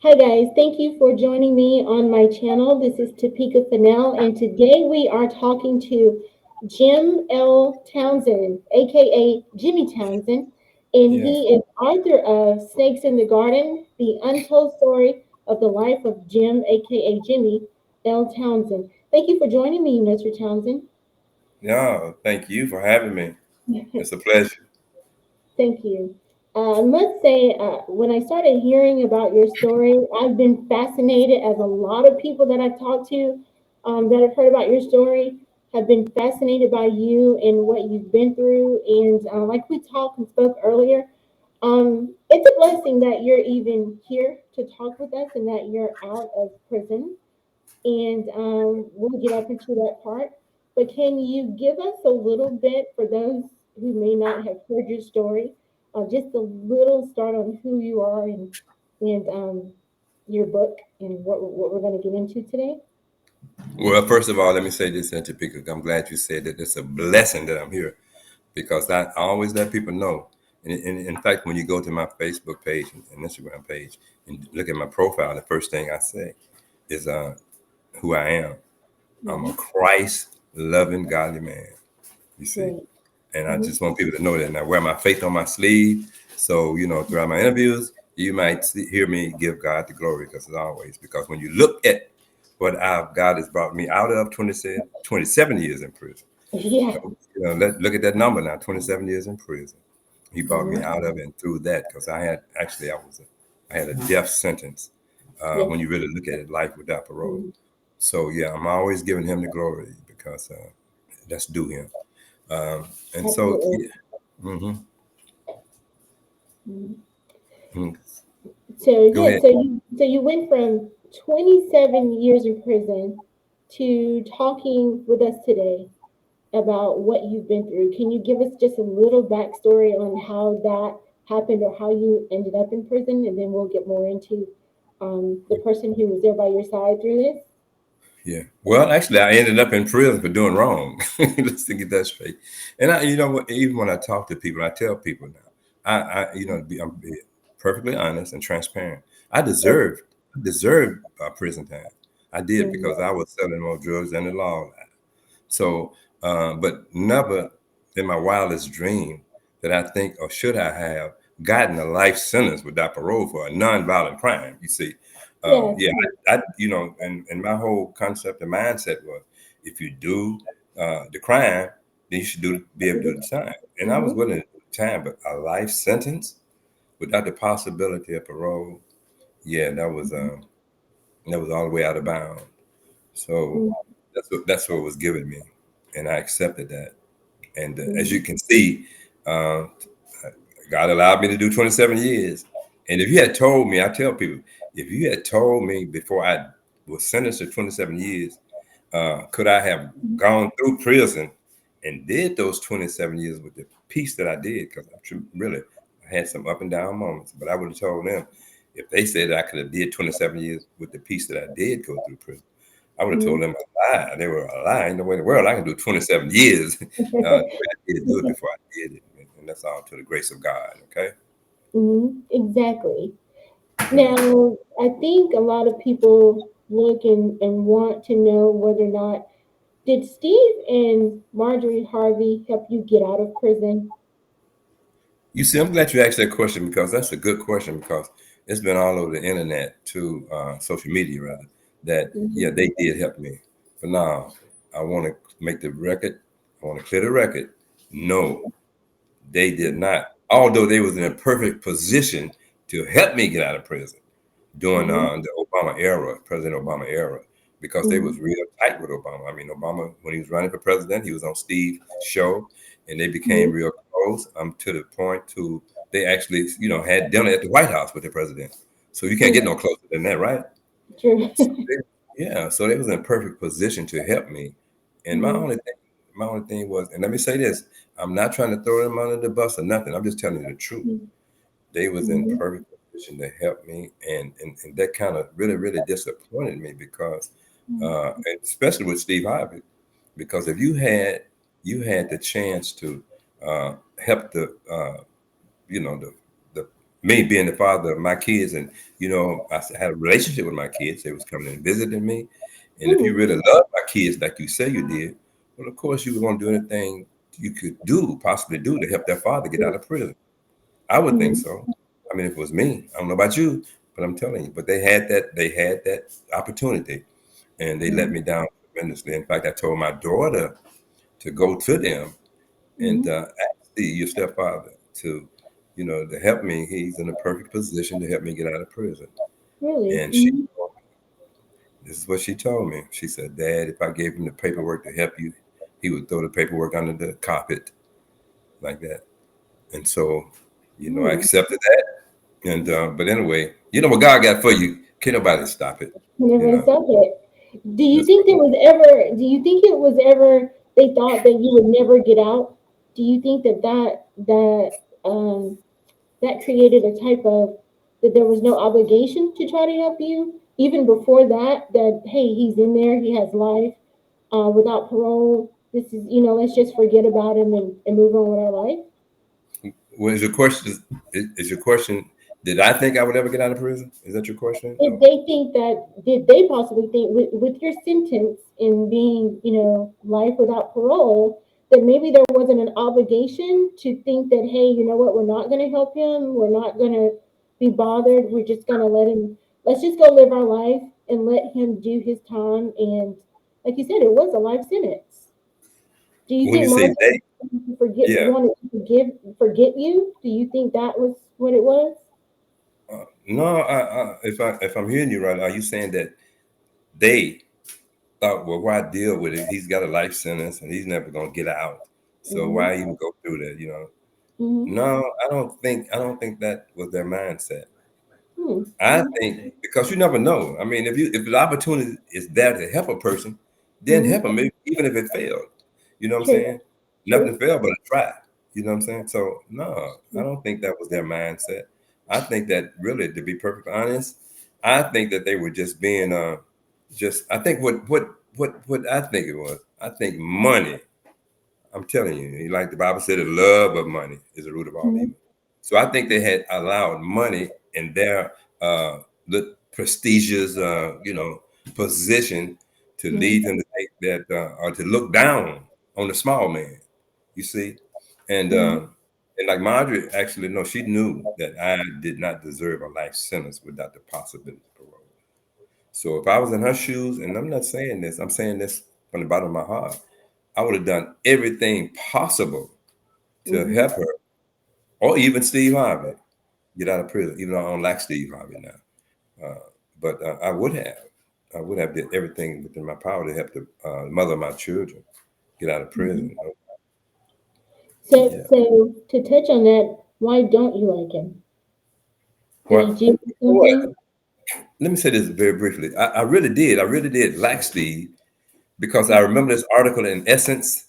Hi guys, thank you for joining me on my channel. This is Topeka Fennell, and today we are talking to Jim L. Townsend, aka Jimmy Townsend, and Yeah. he is author of Snakes in the Garden, the untold story of the life of Jim, aka Jimmy L. Townsend. Thank you for joining me, Mr. Townsend. Yeah. Thank you for having me. It's a pleasure. Thank you. I must say, when I started hearing about your story, I've been fascinated, as a lot of people that I've talked to that have heard about your story have been fascinated by you and what you've been through. And like we talked and spoke earlier, it's a blessing that you're even here to talk with us and that you're out of prison. And we'll get up into that part. But can you give us a little bit for those who may not have heard your story, just a little start on who you are and your book and what we're going to get into today? Well, first of all, let me say this, Auntie Pika. I'm glad you said that it's a blessing that I'm here because I always let people know. And in fact, when you go to my Facebook page and Instagram page and look at my profile, the first thing I say is who I am. I'm a Hmm. Christ loving, godly man, you see. Great. And I Hmm. just want people to know that. And I wear my faith on my sleeve. So, throughout my interviews, you might hear me give God the glory because as always, because when you look at what God has brought me out of 27 years in prison, Yeah. look at that number now, 27 years in prison. He brought me Hmm. out of it and through that because I had a death sentence Yes. when you really look at it, life without parole. Mhm. So, yeah, I'm always giving him the glory because that's due him. And so, Absolutely. yeah. Mhm. Mhm. Mhm. So Go yeah, ahead. so you went from 27 years in prison to talking with us today about what you've been through. Can you give us just a little backstory on how that happened or how you ended up in prison? And then we'll get more into the person who was there by your side through this. Yeah. Well, actually, I ended up in prison for doing wrong. Let's to get that straight. And you know what? Even when I talk to people, I tell people now, I'm being perfectly honest and transparent. I Yes. deserved prison time. I did Mhm. because I was selling more drugs than the law allowed. So, but never in my wildest dream that I think or should I have gotten a life sentence without parole for a nonviolent crime. You see, Yes. yeah, and my whole concept and mindset was if you do the crime, then you should be able to do the time. And I was Mm-hmm. willing to do the time, but a life sentence without the possibility of parole, yeah, that was all the way out of bounds. So that's what was given me, and I accepted that. And as Mm-hmm. you can see, uh, God allowed me to do 27 years. And if you had told me, I tell people, if you had told me before I was sentenced to 27 years, could I have gone through prison and did those 27 years with the peace that I did? Because really, I had some up and down moments, but I would have told them if they said I could have did 27 years with the peace that I did go through prison. I would have told them a lie. They were a lie. Ain't no way in the world I can do 27 years the way I did do it before I did it. And that's all to the grace of God. Okay. Mm-hmm. Exactly. Mhm. Now, I think a lot of people look and want to know whether or not did Steve and Marjorie Harvey help you get out of prison? You see, I'm glad you asked that question because that's a good question because it's been all over the internet to social media rather that yeah Mm-hmm. they did help me. But now I want to make the record. I want to clear the record. No, they did not. Although they was in a perfect position to help me get out of prison during Mm-hmm. the Obama era, President Obama era, because they Mm-hmm. was real tight with Obama. I mean, Obama when he was running for president, he was on Steve's show, and they became real close. To the point to they actually had dinner at the White House with the president. So you can't get no Mm-hmm. closer than that, right? True. So yeah, so they was in a perfect position to help me. And Mm-hmm. my only thing was, and let me say this, I'm not trying to throw them under the bus or nothing. I'm just telling you the truth. They was in Mm-hmm. perfect position to help me, and that kind of really really disappointed me because, and especially with Steve Harvey, because if you had the chance to help the you know the me being the father of my kids, and I had a relationship with my kids. They was coming and visiting me, and if you Hmm. really love my kids like you say you did, well, of course you were going to do anything you could possibly do to help their father get out of prison. I would think Hmm. so. I mean, if it was me, I don't know about you, but I'm telling you. But they had that opportunity, and they let Hmm. me down tremendously. In fact, I told my daughter to go to them and Hmm. ask your stepfather to help me. He's in a perfect position to help me get out of prison. Really? And Hmm. this is what she told me. She said, "Dad, if I gave him the paperwork to help you, he would throw the paperwork under the carpet like that." And so, I Hmm. accepted that. And but anyway, you know what God got for you, can't nobody stop it. You Never know, said it. Do you that's think there was ever? Do you think it was ever? They thought that you would never get out. Do you think that created a type of that there was no obligation to try to help you even before that? That hey, he's in there, he has life without parole. This is let's just forget about him and move on with our life. what is your question? Is your question? Did I think I would ever get out of prison? Is that your question? If No. they think that, did they possibly think with your sentence in being, life without parole, that maybe there wasn't an obligation to think that, hey, you know what, we're not going to help him, we're not going to be bothered, we're just going to let's just go live our life and let him do his time. And like you said, it was a life sentence. Do you When think you say Marjorie they, yeah. wanted to forget you? Do you think that was what it was? No, if I'm hearing you right, are you saying that they thought, well, why deal with it? He's got a life sentence and he's never gonna get out. So Mm-hmm. why even go through that? Mm-hmm. No, I don't think that was their mindset. I Mm-hmm. think because you never know. I mean, if the opportunity is there to help a person, then help Mm-hmm. them, even if it failed. You know what I'm True. saying? Nothing True. failed but a try. You know what I'm saying? So no, I Mm-hmm. don't think that was their mindset. I think that really, to be perfectly honest, I think that they were just being just. I think what I think it was. I think money. I'm telling you, like the Bible said, the love of money is the root of all evil. So I think they had allowed money in their the prestigious, position to lead Mm-hmm. them to think that or to look down on the small man. You see, and Mm-hmm. like Marjorie, actually, no, she knew that I did not deserve a life sentence without the possibility of parole. So if I was in her shoes, and I'm not saying this, I'm saying this from the bottom of my heart, I would have done everything possible to Mm-hmm. help her, or even Steve Harvey, get out of prison. Even though I don't like Steve Harvey now, but I would have did everything within my power to help the mother of my children get out of Mm-hmm. prison. So, Yeah. so to touch on that, why don't you like him? Did he Well, do what? something? Let me say this very briefly. I really did. I really did like Steve because I remember this article in Essence.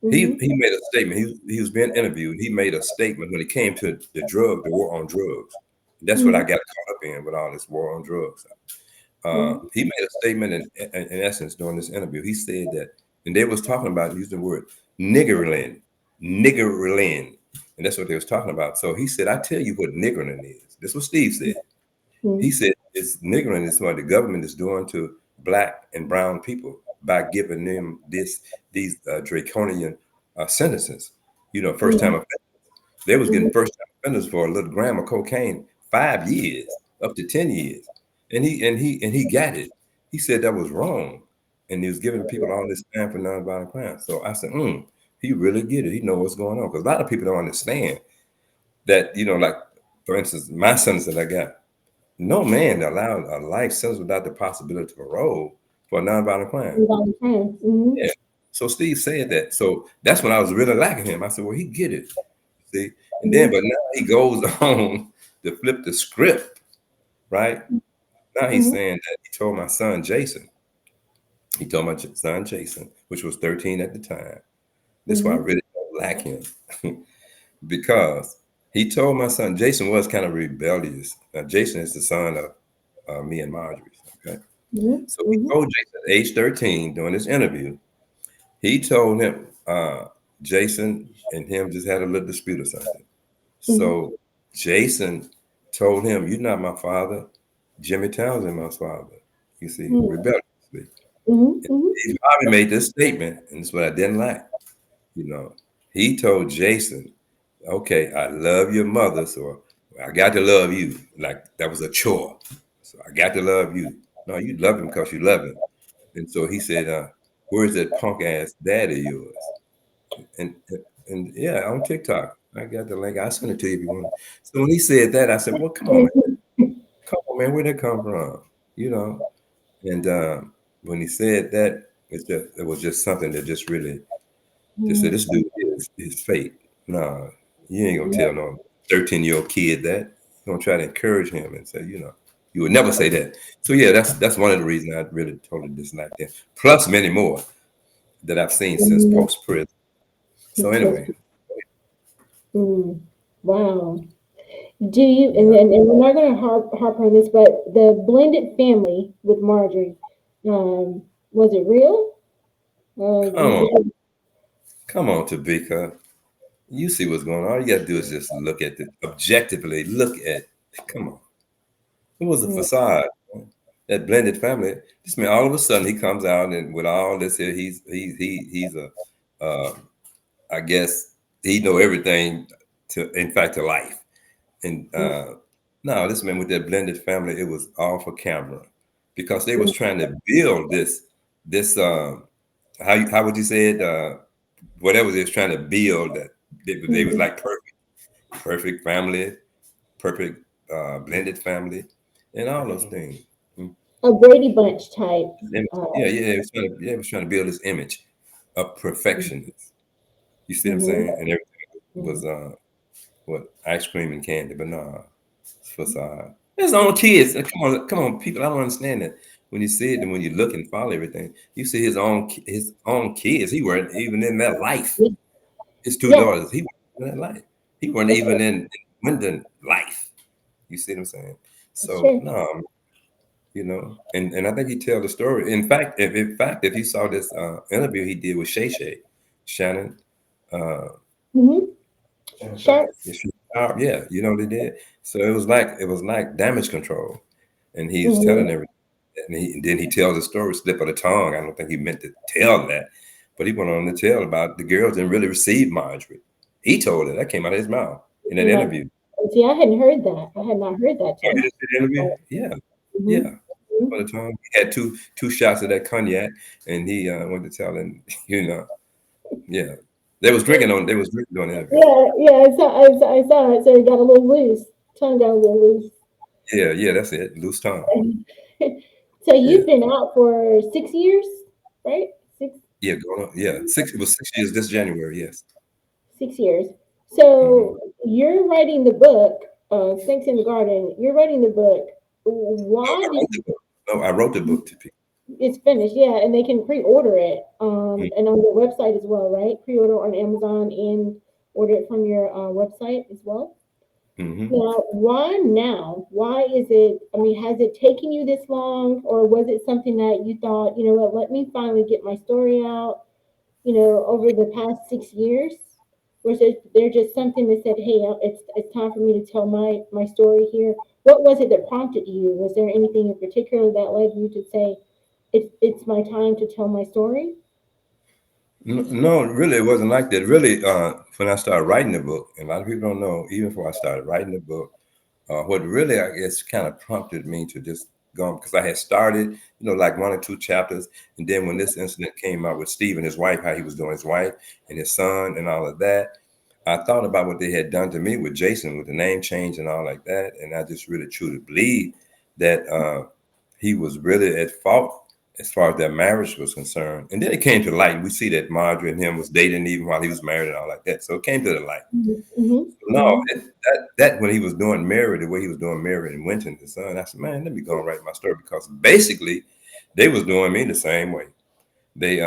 He Mm-hmm. he made a statement. He was being interviewed. He made a statement when it came to the war on drugs. That's what I Mm-hmm. got caught up in with all this war on drugs. Mm-hmm. He made a statement in essence during this interview. He said that, and they was talking about using the word niggerland, niggerland, and that's what they was talking about. So he said, "I tell you what niggering is." This is what Steve said. He said, "It's niggering is what the government is doing to black and brown people by giving them these draconian sentences. First time Mm-hmm. offenders. They was Mm-hmm. getting first time offenders for a little gram of cocaine, 5 years, up to 10 years, and he got it. He said that was wrong, and he was giving people all this time for nonviolent crime. So I said, he really get it. He know what's going on because a lot of people don't understand that. Like for instance, my sentence that I got. No man allowed a life sentence without the possibility of parole for a nonviolent crime. Mm-hmm. Yeah. So Steve said that. So that's when I was really liking him. I said, well, he get it. See? And then, Mm-hmm. but now he goes on to flip the script, right? Now he's Mm-hmm. saying that he told my son Jason, he told my son Jason, which was 13 at the time. That's why I Mm-hmm. really don't like him. Because he told my son Jason was kind of rebellious. Now Jason is the son of me and Marjorie. Okay. So he Mm-hmm. told Jason at age 13 during this interview, he told him Jason and him just had a little dispute or something. Mm-hmm. So Jason told him, "You're not my father. Jimmy Townsend, my father." You see, Mm-hmm. rebelliously. Mm-hmm. He probably made this statement, and it's what I didn't like. You know, he told Jason, "Okay, I love your mother, so I got to love you." Like that was a chore. So I got to love you. No, you love him because you love him. And so he said, "Where's that punk ass dad of yours?" And and yeah, on TikTok, I got the link. I'll send it to you if you want. So when he said that, I said, "Well, come on, man, where'd that come from?" You know. And when he said that, it was just something that just really just said, Mm-hmm. "This dude is his fate." Nah, you ain't gonna tell Yep. no 13-year-old kid that. You're gonna try to encourage him and say, you would never say that. So yeah, that's one of the reasons I really totally dislike them. Plus many more that I've seen since Mm-hmm. post prison. So It's post. anyway, Mm. Wow. Do you, yeah. and we're not going to harp on this, but the blended family with Marjorie, was it real? Come on, Because, come on, Tabika. You see what's going on. All you gotta do is just look at it objectively. Look at, come on. It was a mm, facade. That blended family. This man, all of a sudden, he comes out and with all this here, he's a, uh, I guess he know everything to, in fact, to life. And mm, no, this man with that blended family, it was all for camera, because they was mm, trying to build this how would you say it, whatever they was trying to build, that they was mm. like perfect family, perfect blended family, and all those things. Mm. A Brady Bunch type. Uh, Yeah, it was trying to build this image of perfection. You see what I'm mm-hmm. saying? And everything was Mm. what, ice cream and candy, but nah, it's facade. His own kids. Come on, people. I don't understand that. When you see it and when you look and follow everything, you see his own kids. He weren't even in that life. Yeah, His two yeah, daughters. He wasn't in that life. He weren't that's even true. in Wyndon life. You see what I'm saying? That's So true. no, and I think he tell the story. In fact, if you saw this interview he did with Shannon, uh, Mm-hmm. Sharp. yeah, they did. So it was like damage control, and he's telling Mm-hmm. everything, and then he tells the story slip of the tongue. I don't think he meant to tell that, but he went on to tell about the girls didn't really receive Marjorie. He told it. That came out of his mouth in that No. interview. See, I hadn't heard that. I had not heard that Oh, you till. didn't see the interview? Yeah, Mm-hmm. yeah. By the time he had two shots of that cognac, and he went to tell him, yeah, they was drinking on the interview. Yeah, yeah, I saw it. So it got a little loose. Tongue got a little loose. Yeah, that's it. Loose tongue. So Yeah, you've been out for 6 years, right? Six yeah, going on. Yeah, six. It was 6 years this January. Yes. 6 years. Hmm. So you're writing the book, Snakes in the Garden. You're writing the book. No, Why I did wrote the book. No, I wrote the book to people. it's finished? Yeah, and they can pre-order it, Mm-hmm. and on your website as well, right? Pre-order on Amazon and order it from your website as well. Mm-hmm. Now, why now? Why is it? I mean, has it taken you this long, or was it something that you thought, you know what, let me finally get my story out, over the past 6 years? Was there just something that said, hey, it's time for me to tell my story here? What was it that prompted you? Was there anything in particular that led you to say, it's my time to tell my story? No, really, it wasn't like that. Really, when I started writing the book, and a lot of people don't know, even before I started writing the book, what really, I guess, kind of prompted me to just go on, because I had started, like one or two chapters. And then when this incident came out with Steve and his wife, how he was doing his wife and his son and all of that, I thought about what they had done to me with Jason, with the name change and all like that. And I just really truly believe that he was really at fault as far as their marriage was concerned. And then it came to light. We see that Marjorie and him was dating even while he was married and all like that. So it came to the light. Mm-hmm. No, Mm-hmm. that when he was doing Mary, the way he was doing Mary and Winton, his son, I said, man, let me go and write my story, because basically they was doing me the same way. They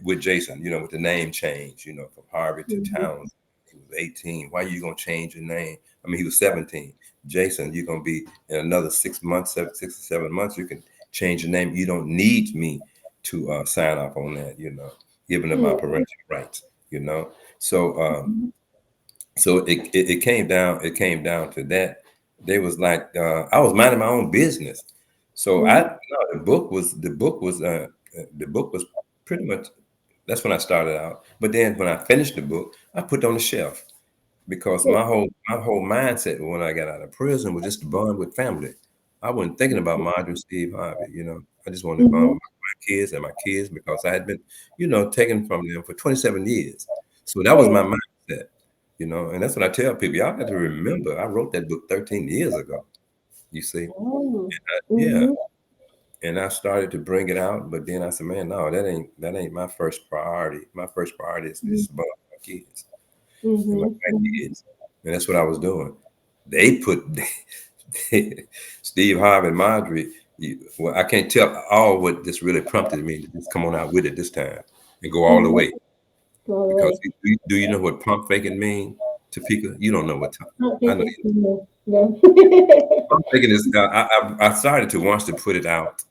with Jason, with the name change, from Harvey to Mm-hmm. Towns. He was 18. Why are you gonna change your name? I mean, he was 17. Jason, you're gonna be in another 6 months, 6 or 7 months, you can change your name. You don't need me to sign off on that, giving them my parental rights, So So it came down to that. They was like I was minding my own business. So I Mm-hmm. no, the book was pretty much that's when I started out. But then when I finished the book, I put it on the shelf because Good. my whole mindset when I got out of prison was just to bond with family. I wasn't thinking about Marjorie and Steve Harvey, you know. I just wanted to bond Mm-hmm. with my kids and my kids because I had been, you know, taken from them for 27 years. So that was Right. my mindset, you know, and that's what I tell people. Y'all got to remember, I wrote that book 13 years ago, you see. Oh. Yeah. Mm-hmm. And I started to bring it out, but then I said, man, no, that ain't my first priority. My first priority is about my kids and my Mm-hmm. grandkids. And that's what I was doing. They put Steve Harvey and Marjorie. Well, I can't tell all what this really prompted me to just come on out with it this time and go all the Mm-hmm. way. All the Because way. do you know what pump faking mean, Topeka? You don't know what Not I know. thinking. No. No. Pump faking is. I started to want to put it out,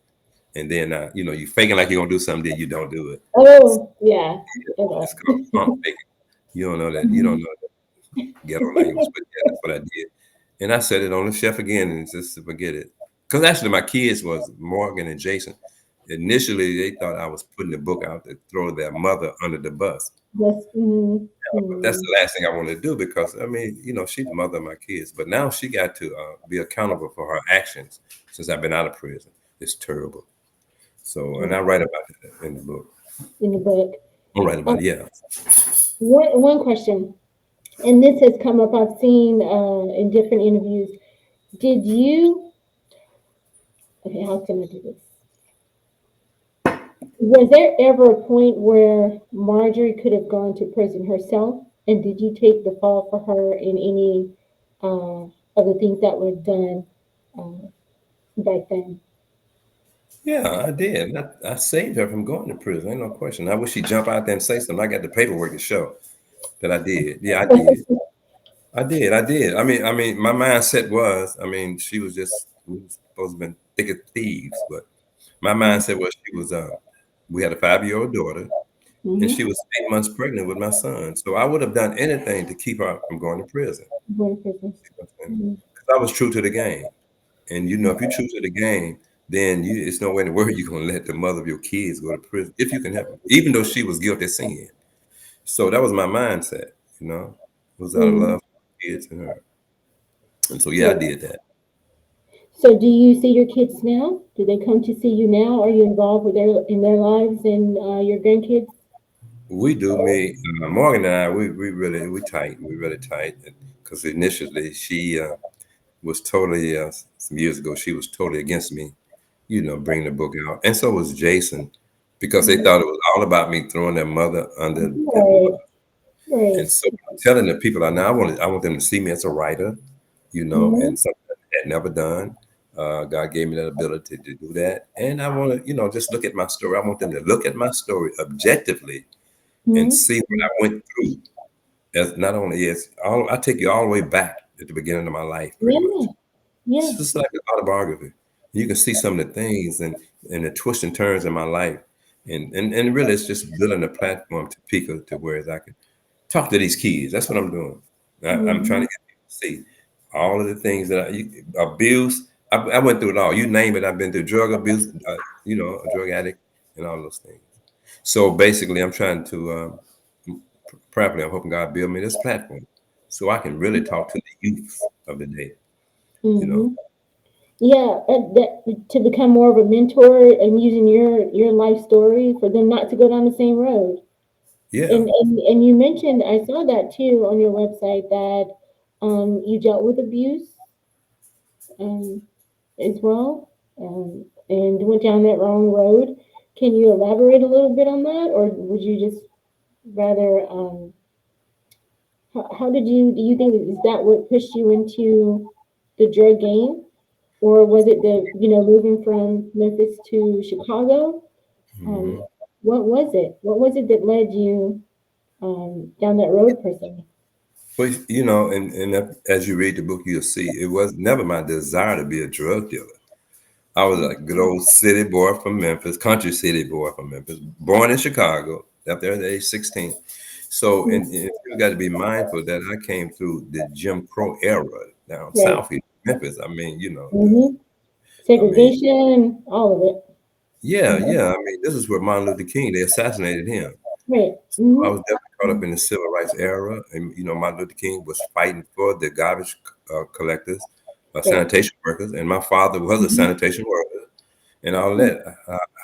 and then you know you faking like you're gonna do something, then you don't do it. Oh, yeah. Okay. It's called pump faking. You don't know that. You don't Mhm. know that ghetto language, but yeah, that's what I did. And I set it on the shelf again and just forget it. Because actually, my kids was Morgan and Jason. Initially, they thought I was putting the book out to throw their mother under the bus. Yes. Mm-hmm. But that's Mm-hmm. the last thing I want to do because I mean, you know, she's the mother of my kids. But now she got to be accountable for her actions since I've been out of prison. It's terrible. So, and I write about it in the book. In the book. I write about it. Yeah. One question, and this has come up. I've seen in different interviews. Did you? Okay, how can I do this? Was there ever a point where Marjorie could have gone to prison herself? And did you take the fall for her in any of the things that were done uh, back then? Yeah, I did. I saved her from going to prison. Ain't no question. I wish she'd jump out there and say something. I got the paperwork to show that I did. Yeah, I did. I did. I did. I mean, my mindset was, I mean, she was just we was supposed to be thick of thieves, but my mindset was she was we had a 5-year-old daughter and she Mm-hmm. was 8 months pregnant with my son. So I would have done anything to keep her from going to prison. Going to prison. Mm-hmm. Because I was true to the game. And you know, if you're true to the game, then it's no way in the world you're gonna let the mother of your kids go to prison if you can help it, even though she was guilty of sin. So that was my mindset, you know. It was out of Mm-hmm. love for kids and her. And so yeah, I Good. did that. So, do you see your kids now? Do they come to see you now? Are you involved with their lives and your grandkids? We do. Me, Morgan and I, we really we tight. We really tight. Because initially she was totally some years ago she was totally against me, you know, bringing the book out, and so was Jason, because they Mhm. thought it was all about me throwing their mother under that bus. Right, right. And so I'm telling the people I now I want them to see me as a writer, you know, Mm-hmm. and something I had never done. God gave me that ability to do that, and I want to, you know, just look at my story. I want them to look at my story objectively and see what I went through. As not only as all, I take you all the way back at the beginning of my life, pretty Yeah, much. yeah. It's just like an autobiography. You can see some of the things and the twists and turns in my life, and really, it's just building a platform to peak to where I can talk to these kids. That's what I'm doing. I'm trying Mm-hmm. to get people to see all of the things that abuse. I went through it all. You name it. I've been through drug abuse. You know, a drug addict, and all those things. So basically, I'm trying to prayerfully, I'm hoping God build me this platform so I can really talk to the youth of the day. You know, Mm-hmm. Yeah, that to become more of a mentor and using your life story for them not to go down the same road. yeah. And you mentioned I saw that too on your website that you dealt with abuse um, as well and went down that wrong road. Can you elaborate a little bit on that, or would you just rather? How did you? Do you think is that what pushed you into the drug game, or was it the moving from Memphis to Chicago? Um, Hmm. what was it? What was it that led you down that road per se? But you know, as you read the book, you'll see it was never my desire to be a drug dealer. I was a good old city boy from Memphis, country city boy from Memphis, born in Chicago, up there at age 16. So, Mm. and you got to be mindful that I came through the Jim Crow era down Right. south in Memphis. I mean, Mm-hmm. I mean, Segregation, all of it. yeah, Mhm. yeah. I mean, this is where Martin Luther King, they assassinated him. Right. So I Mm-hmm. was definitely caught up in the civil rights era. And, Martin Luther King was fighting for the garbage collectors, Right. sanitation workers. And my father was a Mm-hmm. sanitation worker and all that.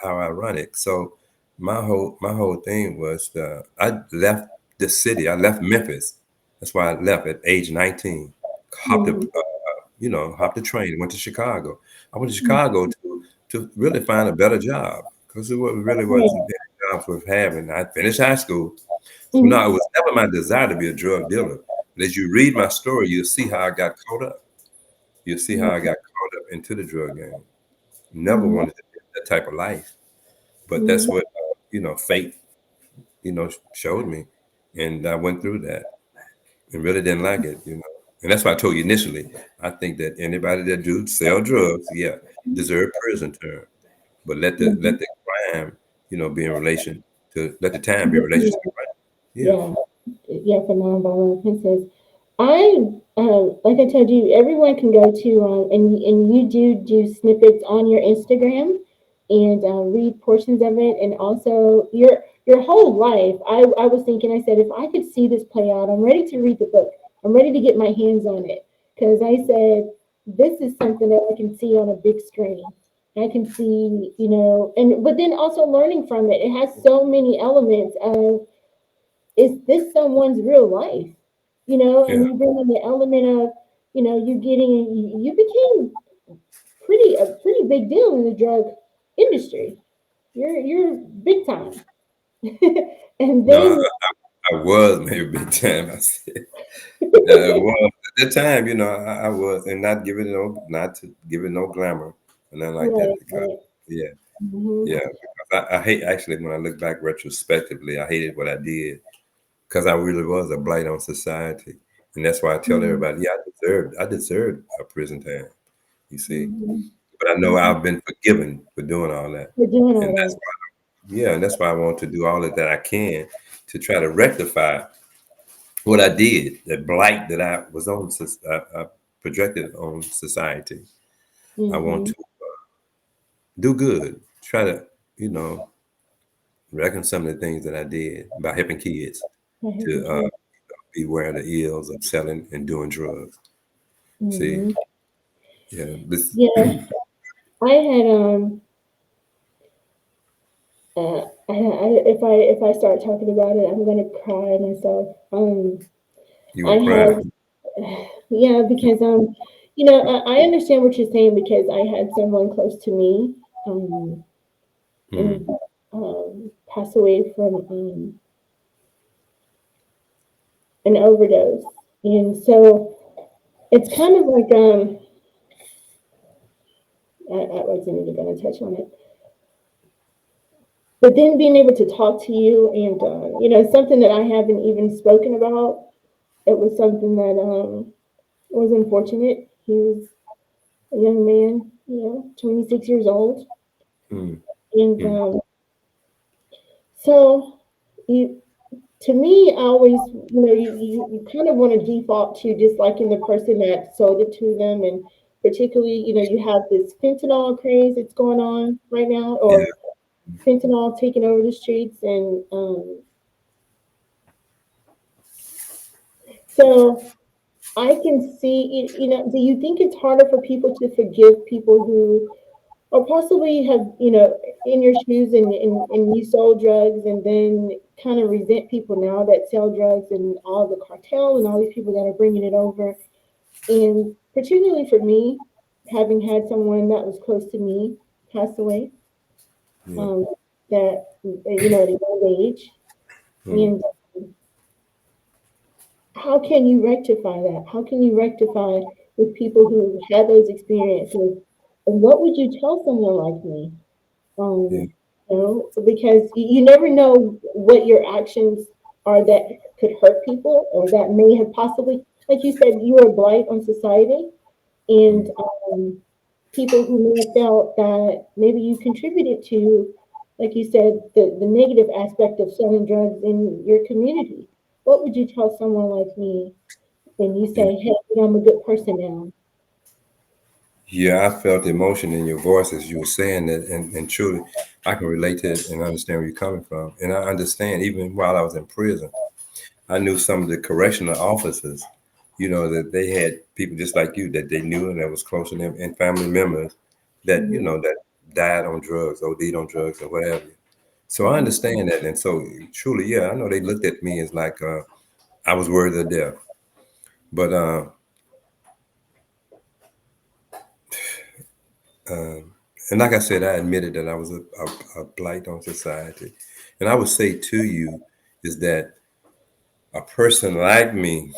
How ironic. So my whole thing was I left the city. I left Memphis. That's why I left at age 19. Hopped the Mm-hmm. hopped the train and went to Chicago. I went to Chicago to really find a better job because really Right. wasn't any jobs worth having. I finished high school. So Mm-hmm. now it was never my desire to be a drug dealer. But as you read my story, you'll see how I got caught up. You'll see how I got caught up into the drug game. Never Mm-hmm. wanted to live that type of life. But that's Mm-hmm. what fate, showed me, and I went through that and really didn't like it. And that's why I told you initially. I think that anybody that do sell drugs, yeah, deserve prison term, but Mm-hmm. let the crime, be in relation to let the time be in relation to the Yeah. crime. Yeah, Yeah. Yeah. For nonviolent offenses. I like I told you, everyone can go to and you do snippets on your Instagram and read portions of it, and also your whole life. I was thinking, I said, if I could see this play out, I'm ready to read the book. I'm ready to get my hands on it because I said this is something that I can see on a big screen. I can see, and but then also learning from it. It has so many elements of, is this someone's real life? yeah, And you bring in the element of, you getting, you became a pretty big deal in the drug industry. You're big time. And no, then, I was maybe big time. I said, well, at the time, I was, and not to give it no glamour and nothing like right, that because, right. yeah. Hmm. Yeah, because I hate actually when I look back retrospectively, I hated what I did because I really was a blight on society, and that's why I tell Hmm. everybody, yeah, I deserved a prison time. You see, Hmm. but I know Hmm. I've been forgiven for doing all that, We're doing and all that's that. why, yeah, and that's why I want to do all that I can to try to rectify what I did, that blight that I was on, I projected on society. I want Hmm. to do good, try to, you know, reckon some of the things that I did by helping kids I have to the kid. beware of the ills of selling and doing drugs. See, Hmm. yeah, this, Yeah, I had if I start talking about it, I'm gonna cry myself. you I gonna cry? had Yeah, because I understand what you're saying because I had someone close to me Mm, and pass away from an overdose, and so it's kind of like I wasn't even going to touch on it, but then being able to talk to you and something that I haven't even spoken about. It was something that was unfortunate. He was a young man, 26 years old, mm, and mm, so. You, to me, I always, you kind of want to default to just liking the person that sold it to them. And particularly, you have this fentanyl craze that's going on right now, yeah, or fentanyl taking over the streets. And so I can see, do you think it's harder for people to forgive people who, or possibly have, in your shoes and you sold drugs and then kind of resent people now that sell drugs and all the cartel and all these people that are bringing it over? And particularly for me, having had someone that was close to me pass away, yeah, um, that, at a young age. mm, And how can you rectify that? How can you rectify with people who had those experiences? And what would you tell someone like me? yeah, Because you never know what your actions are that could hurt people or that may have possibly, like you said, you were a blight on society, and mm, people who may have felt that maybe you contributed to, like you said, the negative aspect of selling drugs in your community. What would you tell someone like me when you You know, say, "Hey, I'm a good person now"? yeah, I felt the emotion in your voice as you were saying that, and truly, I can relate to it and understand where you're coming from. And I understand, even while I was in prison, I knew some of the correctional officers, that they had people just like you that they knew and that was close to them, and family members that, Mm-hmm. that died on drugs, OD'd on drugs, or whatever. So I Mm-hmm. understand that. And so, truly, yeah, I know they looked at me as like I was worthy of death. But and like I said, I admitted that I was a blight on society. And I would say to you is that a person like me,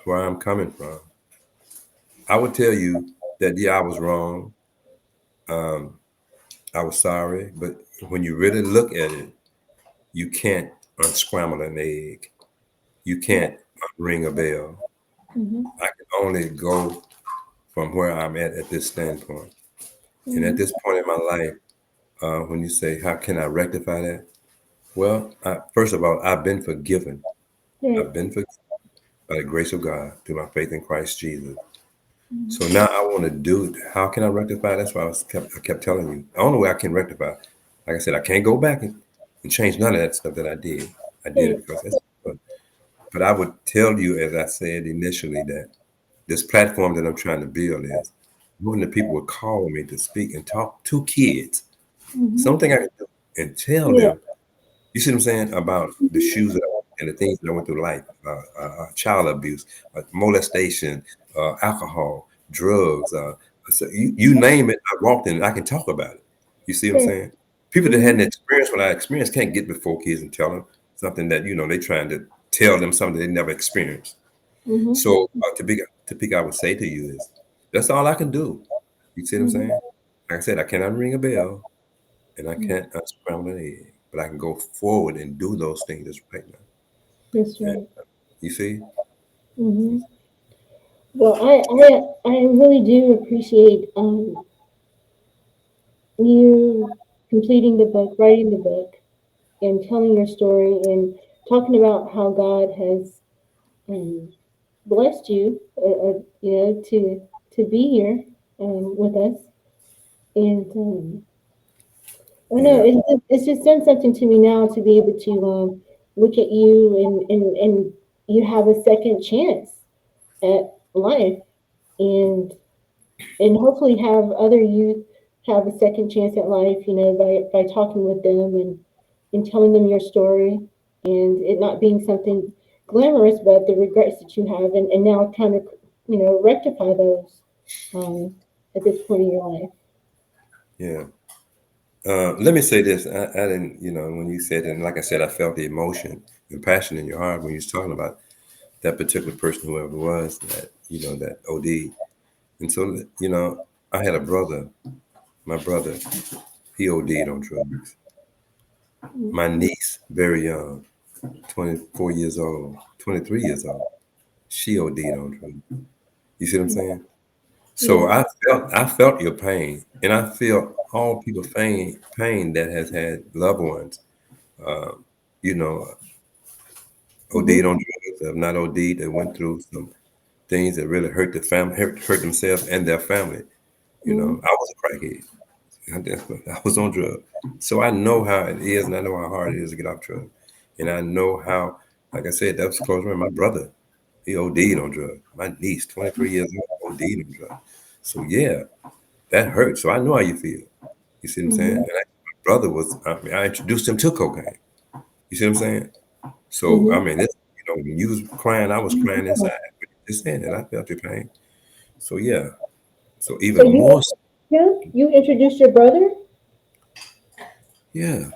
where I'm coming from, I would tell you that, yeah, I was wrong. I was sorry. But when you really look at it, you can't unscramble an egg. You Yeah. can't ring a bell. Mm-hmm. I can only go from where I'm at this standpoint. And at Mm-hmm. this point in my life, when you say, how can I rectify that? Well, first of all, I've been forgiven. Right. I've been forgiven by the grace of God through my faith in Christ Jesus. Mm-hmm. So now I want to do it. How can I rectify? That's why I kept telling you. The only way I can rectify, like I said, I can't go back and change none of that stuff that I did. I did Right. it because that's but I would tell you, as I said initially, that this platform that I'm trying to build is when the people would call me to speak and talk to kids. Mm-hmm. Something I can do and tell Yeah. them. You see what I'm saying about the Mm-hmm. shoes that and the things that I went through life, child abuse, molestation, alcohol, drugs. So you name it, I walked in and I can talk about it. You see what I'm Right. saying? People that Mm-hmm. hadn't experienced what I experienced can't get before kids and tell them something that, they trying to tell them something they never experienced. Mm-hmm. So to pick, I would say to you is that's all I can do. You see what I'm Mm-hmm. saying? Like I said, I cannot ring a bell and I Mm-hmm. can't unscramble an egg, but I can go forward and do those things right now. That's And right. you see, Mm-hmm. Well, I really do appreciate you completing the book, writing the book, and telling your story and talking about how God has um, blessed you, to be here with us. And I know yeah, it's just done something to me now to be able to look at you and you have a second chance at life, and hopefully have other youth have a second chance at life, by talking with them and telling them your story, and it not being something glamorous, but the regrets that you have, and now kind of, rectify those um, at this point in your life. yeah. Let me say this. I didn't, when you said it, and like I said, I felt the emotion and passion in your heart when you was talking about that particular person, whoever it was, that OD. And so, I had a brother. My brother, he OD'd on drugs. Mm. My niece, very young, 24 years old, 23 years old, she OD'd on drugs. You see what I'm saying? So Yeah. I felt your pain, and I feel all people's pain that has had loved ones, you know, OD'd Mm-hmm. on drugs, have not OD'd, that went through some things that really hurt the family, hurt themselves and their family. Mm-hmm. I was a crackhead. I was on drugs, so I know how it is, and I know how hard it is to get off drugs, and I know how, like I said, that was close friend. My brother, he OD'd on drugs. My niece, 23 years old, OD'd on drugs. So yeah, that hurts. So I know how you feel. You see what I'm saying? Mm-hmm. My brother was, I introduced him to cocaine. You see what I'm saying? So, Mm-hmm. when you was crying, I was crying inside. But just saying that, I felt your pain. So, yeah. So, So even you, more so, yeah, you introduced your brother. yeah,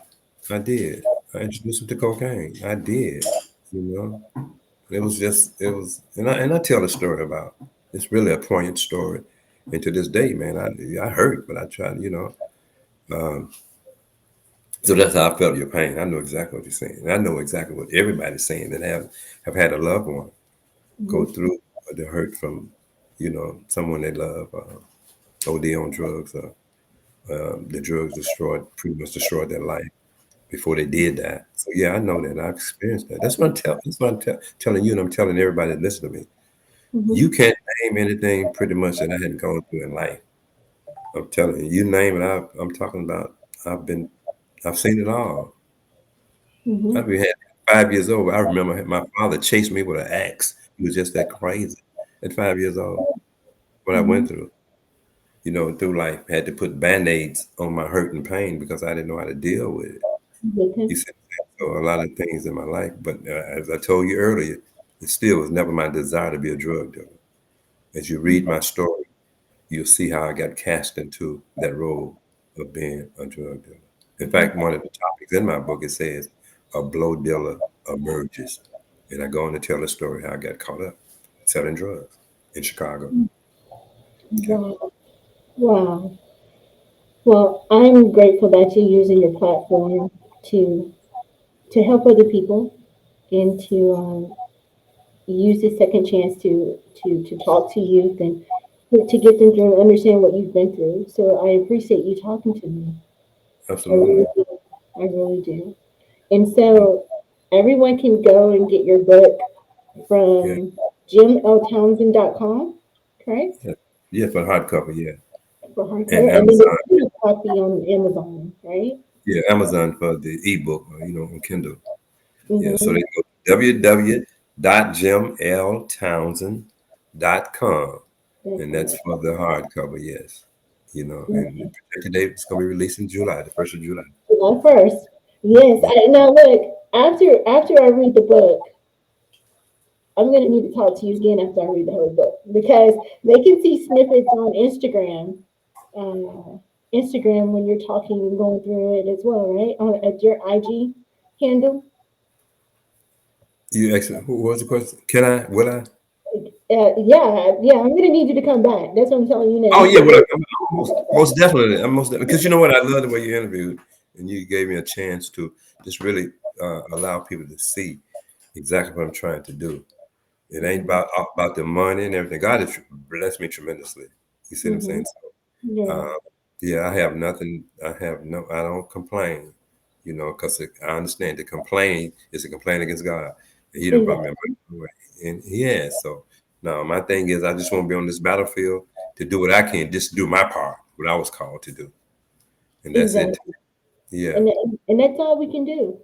I did. I introduced him to cocaine. I did. You know, and I tell a story about, it's really a poignant story. And to this day, man, I hurt, but I tried, so that's how I felt your pain. I know exactly what you're saying. And I know exactly what everybody's saying that have had a loved one go Mm-hmm. through the hurt from, someone they love, OD on drugs. The drugs pretty much destroyed their life. before they did that. So yeah, I know that. I've experienced that. That's what telling you, and I'm telling everybody that listen to me. You Mm-hmm. can't name anything pretty much that I hadn't gone through in life. I'm telling you, you name it. I'm talking about. I've been, I've seen it all. I've Mm-hmm. been had 5 years old. I remember my father chased me with an axe. He was just that crazy at 5 years old. What I Mm-hmm. went through, through life, had to put band-aids on my hurt and pain because I didn't know how to deal with it. You Okay. see, so a lot of things in my life. But as I told you earlier, it still was never my desire to be a drug dealer. As you read my story, you'll see how I got cast into that role of being a drug dealer. In fact, one of the topics in my book, it says a blow dealer emerges. And I go on to tell the story how I got caught up selling drugs in Chicago. Yeah, Wow. Wow. Well, I'm grateful that you're using your platform to to help other people and to use this second chance to talk to youth and to get them to understand what you've been through. So I appreciate you talking to me. I really absolutely. do. I really do. And so everyone can go and get your book Yeah, from jimltownsend.com, correct? yeah, yeah, for hardcover, yeah. For And hardcover. And then Amazon, there's a copy on Amazon, right? yeah, Amazon for the ebook, on Kindle. Yeah, so Mm-hmm. they go to www.jimltownsend.com, and that's for the hardcover, yes. And the projected date is going to be released in July, the 1st of July. July 1st. Yes. Yeah, Now look, after I read the book, I'm gonna need to talk to you again after I read the whole book because they can see snippets on Instagram when you're talking and going through it as well, right? On at your IG handle. you actually, who was the question? Can I, will I? Yeah, yeah. I'm gonna need you to come back. That's what I'm telling you Oh, yeah, now. well, most definitely. I'm most definitely, because you know what? I love the way you interviewed, and you gave me a chance to just really allow people to see exactly what I'm trying to do. It ain't about the money and everything. God has blessed me tremendously. You see what I'm Mm-hmm. saying? So, Yeah, yeah, I have nothing. I don't complain, because I understand to complain is a complaint against God. And He done brought me a exactly, mighty way. And He has. So, now my thing is, I just want to be on this battlefield to do what I can, just do my part, what I was called to do. And that's it. exactly. Yeah. And that's all we can do.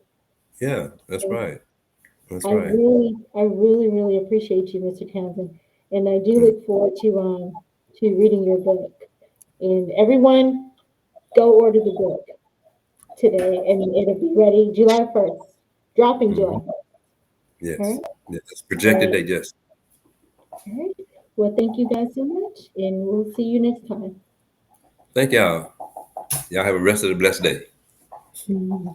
Yeah. That's right. That's right. I really appreciate you, Mr. Townsend, and I do Mm. look forward to reading your book. And everyone, go order the book today, and it'll be ready July 1st, dropping July Mhm. 1st. All Yes. right, Yes. It's all projected right, date. Yes. all right. Well, thank you guys so much, and we'll see you next time. Thank y'all. Y'all have a rest of the blessed day. Mhm. Love